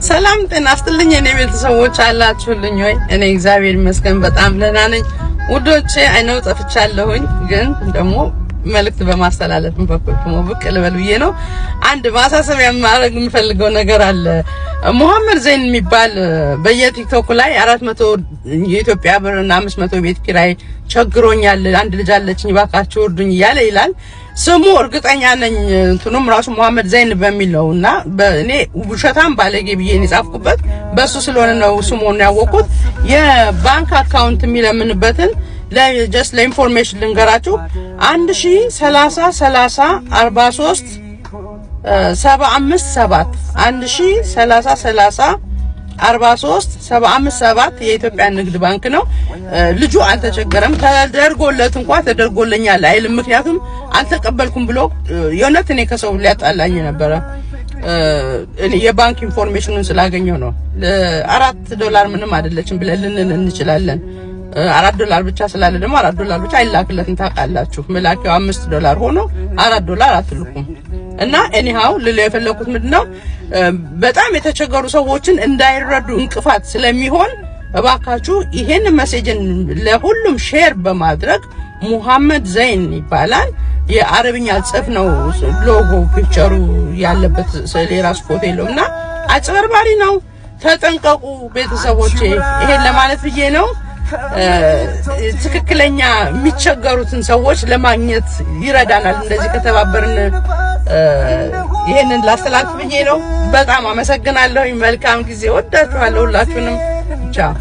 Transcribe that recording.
ሰላም ጤና ይስጥልኝ የኔ ቤተሰቦች አላችሁልኝ ወይ? እኔ እግዚአብሔር ይመስገን በጣም ደህና ነኝ። ውዶቼ አይነው ጠፍቻለሁኝ፣ ግን ደግሞ መልእክት በማስተላለፍ በኩል ደግሞ ብቅ ልበል ብዬ ነው። አንድ ማሳሰቢያ ማድረግ የምፈልገው ነገር አለ። መሐመድ ዘይን የሚባል በየቲክቶክ ላይ 400 የኢትዮጵያ ብርና 500 ቤት ኪራይ ቸግሮኛል፣ አንድ ልጅ አለችኝ ባካችሁ እርዱኝ እያለ ይላል። ስሙ እርግጠኛ ነኝ እንትኑም ራሱ መሐመድ ዘይን በሚል ነውና በእኔ ውሸታም ባለጌ ብዬ የጻፍኩበት በሱ ስለሆነ ነው ስሙን ያወቁት። የባንክ አካውንት የሚለምንበትን ለጀስት ለኢንፎርሜሽን ልንገራችሁ 10303043 757 10303043 የኢትዮጵያ ንግድ ባንክ ነው። ልጁ አልተቸገረም። ተደርጎለት እንኳን ተደርጎልኛል አይልም። ምክንያቱም አልተቀበልኩም ብሎ የእውነት እኔ ከሰው ሊያጣላኝ ነበረ። እኔ የባንክ ኢንፎርሜሽኑን ስላገኘው ነው። $4 ምንም አይደለችም ብለን ልንል እንችላለን። $4 ብቻ ስላለ ደግሞ $4 ብቻ አይላክለትም። ታውቃላችሁ መላኪያው $5 ሆኖ $4 አትልኩም። እና ኤኒሃው ልለ የፈለኩት ምንድነው በጣም የተቸገሩ ሰዎችን እንዳይረዱ እንቅፋት ስለሚሆን እባካችሁ ይሄን ሜሴጅን ለሁሉም ሼር በማድረግ መሐመድ ዘይን ይባላል። የአረብኛ ጽፍ ነው ሎጎ ፒክቸሩ ያለበት የራሱ ፎቶ የለውምና አጭበርባሪ ነው። ተጠንቀቁ ቤተሰቦቼ። ይሄን ለማለት ብዬ ነው። ትክክለኛ የሚቸገሩትን ሰዎች ለማግኘት ይረዳናል እንደዚህ ከተባበርን። ይሄንን ላስተላልፍ ብዬ ነው። በጣም አመሰግናለሁ። መልካም ጊዜ። ወዳችኋለሁ ሁላችሁንም። ቻው